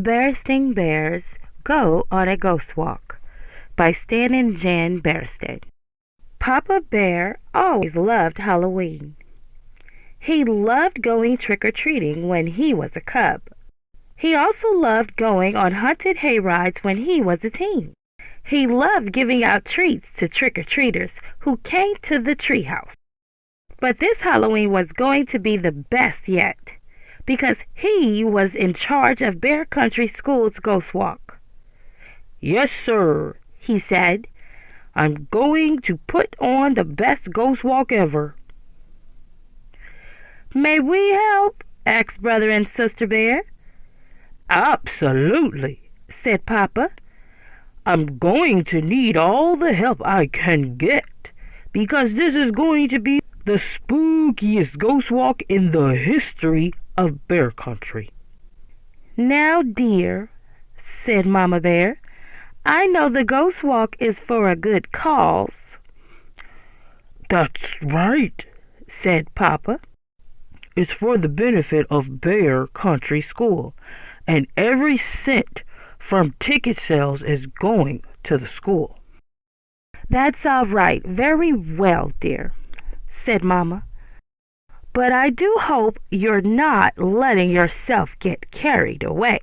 Berenstain Bears Go on a Ghost Walk by Stan and Jan Berenstain. Papa Bear always loved Halloween. He loved going trick-or-treating when he was a cub. He also loved going on haunted hayrides when he was a teen. He loved giving out treats to trick-or-treaters who came to the treehouse. But this Halloween was going to be the best yet, because he was in charge of Bear Country School's Ghost Walk. "Yes, sir," he said. "I'm going to put on the best ghost walk ever." "May we help?" asked Brother and Sister Bear. "Absolutely," said Papa. "I'm going to need all the help I can get, because this is going to be the spookiest ghost walk in the history of Bear Country." "Now, dear," said Mama Bear, "I know the ghost walk is for a good cause." "That's right," said Papa. "It's for the benefit of Bear Country School, and every cent from ticket sales is going to the school." "That's all right, very well, dear," said Mama. "But I do hope you're not letting yourself get carried away."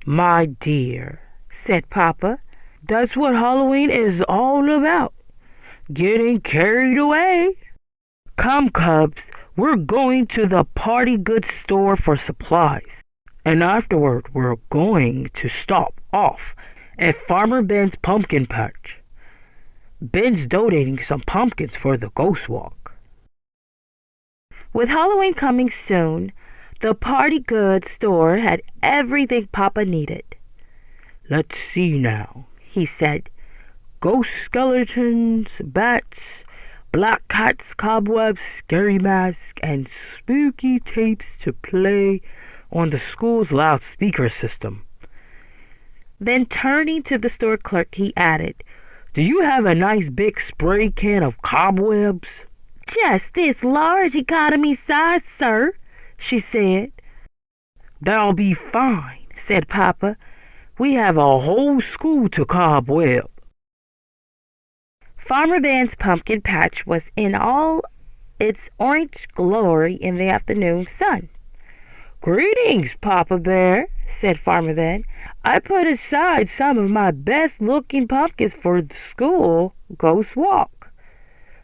"My dear," said Papa, "that's what Halloween is all about, getting carried away. Come, cubs, we're going to the party goods store for supplies, and afterward we're going to stop off at Farmer Ben's pumpkin patch. Ben's donating some pumpkins for the ghost walk." With Halloween coming soon, the party goods store had everything Papa needed. "Let's see now," he said. "Ghost skeletons, bats, black cats, cobwebs, scary masks, and spooky tapes to play on the school's loudspeaker system." Then turning to the store clerk, he added, "Do you have a nice big spray can of cobwebs?" "Just this large economy size, sir," she said. "That'll be fine," said Papa. "We have a whole school to cobweb." Farmer Ben's pumpkin patch was in all its orange glory in the afternoon sun. "Greetings, Papa Bear," said Farmer Ben. "I put aside some of my best-looking pumpkins for the school ghost walk."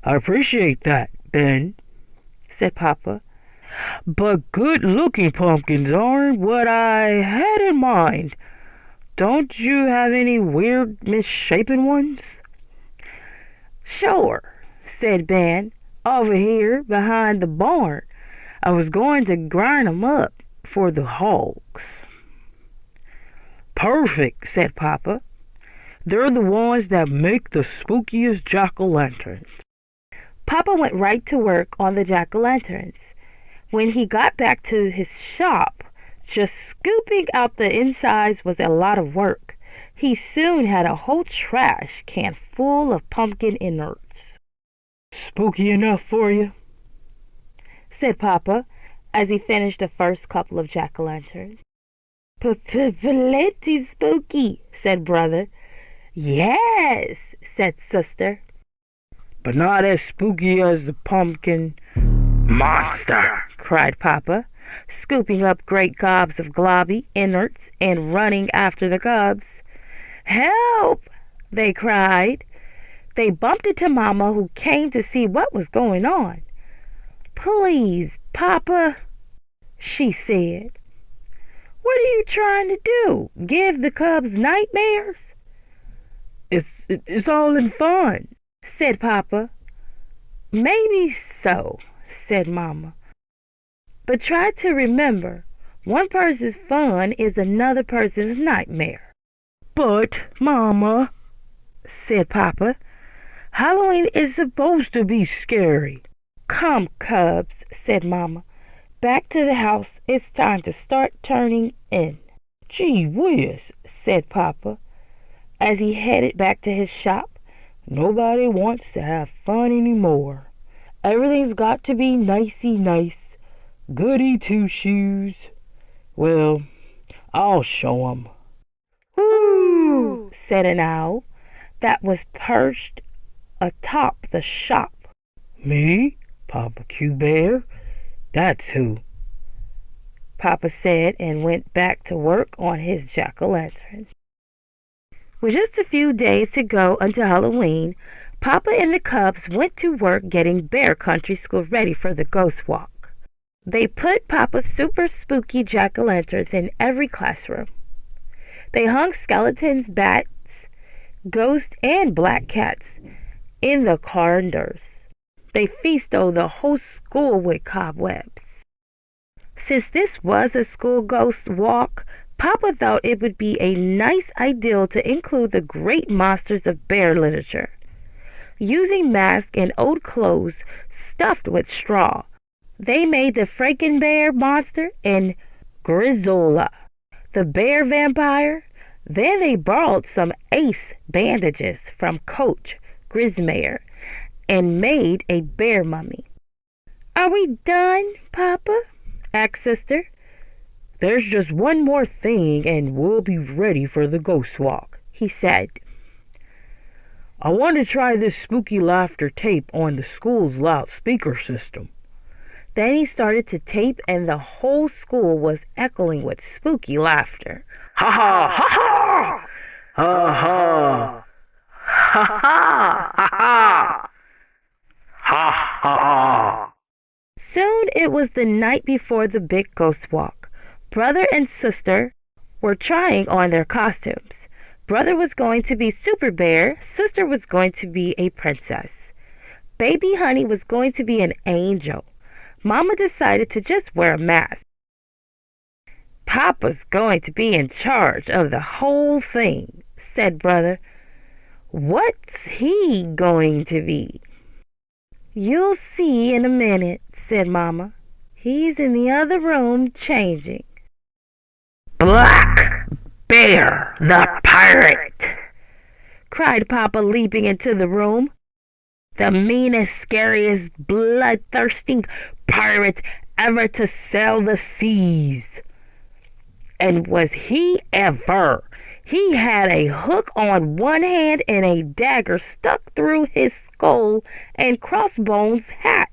"I appreciate that, Ben," said Papa. "But good-looking pumpkins aren't what I had in mind. Don't you have any weird, misshapen ones?" "Sure," said Ben. "Over here behind the barn. I was going to grind 'em up for the hogs." "Perfect," said Papa. "They're the ones that make the spookiest jack-o'-lanterns." Papa went right to work on the jack-o'-lanterns. When he got back to his shop, just scooping out the insides was a lot of work. He soon had a whole trash can full of pumpkin innards. "Spooky enough for you?" said Papa, as he finished the first couple of jack-o'-lanterns. "Plenty spooky," said Brother. "Yes," said Sister. "But not as spooky as the pumpkin monster," cried Papa, scooping up great gobs of globby innards and running after the cubs. "Help!" they cried. They bumped into Mama, who came to see what was going on. "Please, Papa," she said. "What are you trying to do? Give the cubs nightmares?" It's all in fun," said Papa. "Maybe so," said Mama. "But try to remember, one person's fun is another person's nightmare." "But, Mama," said Papa, "Halloween is supposed to be scary." "Come, cubs," said Mama. "Back to the house. It's time to start turning in." "Gee whiz," said Papa, as he headed back to his shop. "Nobody wants to have fun anymore. Everything's got to be nicey nice, goody two-shoes. Well, I'll show 'em." "Whoo!" said an owl that was perched atop the shop. "Me, Papa Q Bear? That's who," Papa said, and went back to work on his jack-o'-lantern. With just a few days to go until Halloween, Papa and the Cubs went to work getting Bear Country School ready for the Ghost Walk. They put Papa's super spooky jack-o'-lanterns in every classroom. They hung skeletons, bats, ghosts, and black cats in the corridors. They feasted the whole school with cobwebs. Since this was a school ghost walk, Papa thought it would be a nice idea to include the great monsters of bear literature. Using masks and old clothes stuffed with straw, they made the Frankenbear monster and Grizola, the bear vampire. Then they borrowed some ace bandages from Coach Grismere and made a bear mummy. "Are we done, Papa?" asked Sister. "There's just one more thing and we'll be ready for the ghost walk," he said. "I want to try this spooky laughter tape on the school's loudspeaker system." Then he started to tape, and the whole school was echoing with spooky laughter. "Ha ha ha ha! Ha ha! Ha ha ha ha! Ha ha ha!" Soon it was the night before the big ghost walk. Brother and sister were trying on their costumes. Brother was going to be Super Bear. Sister was going to be a princess. Baby Honey was going to be an angel. Mama decided to just wear a mask. "Papa's going to be in charge of the whole thing," said Brother. "What's he going to be?" "You'll see in a minute," said Mama. "He's in the other room changing." "Black Bear the pirate!" cried Papa, leaping into the room. "The meanest, scariest, bloodthirsty pirate ever to sail the seas. And was he ever? He had a hook on one hand and a dagger stuck through his skull and crossbones hat,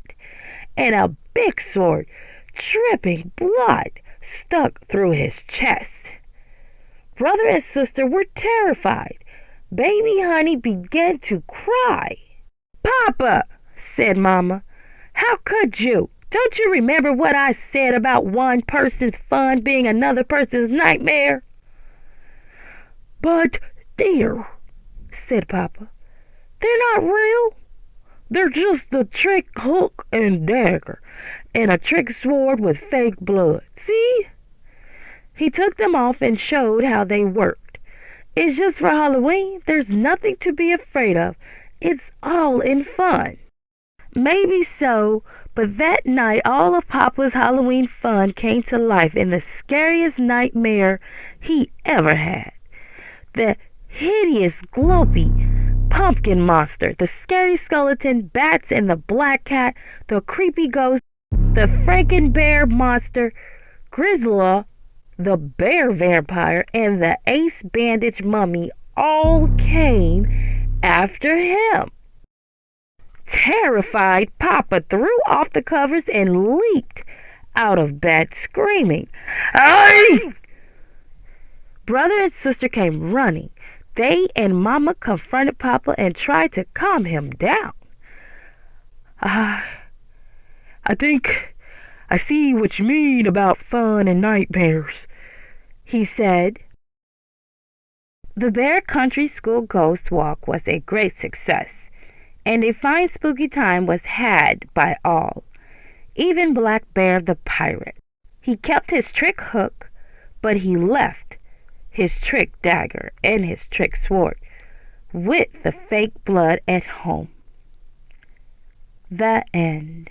and a big sword, dripping blood, stuck through his chest." Brother and sister were terrified. Baby Honey began to cry. "Papa," said Mama, "how could you? Don't you remember what I said about one person's fun being another person's nightmare?" "But, dear," said Papa, "they're not real. they're just a trick hook and dagger, and a trick sword with fake blood. See?" He took them off and showed how they worked. "It's just for Halloween. There's nothing to be afraid of. It's all in fun." Maybe so, but that night all of Papa's Halloween fun came to life in the scariest nightmare he ever had. The hideous, glopy pumpkin monster, the scary skeleton, bats, and the black cat, the creepy ghost, the Frankenbear monster, Grizzla, the bear vampire, and the ace bandage mummy all came after him. Terrified, Papa threw off the covers and leaped out of bed screaming, "Aye!" Brother and sister came running. They and Mama confronted Papa and tried to calm him down. I think I see what you mean about fun and nightmares," he said. The Bear Country School Ghost Walk was a great success, and a fine spooky time was had by all, even Black Bear the pirate. He kept his trick hook, but he left his trick dagger and his trick sword with the fake blood at home. The end.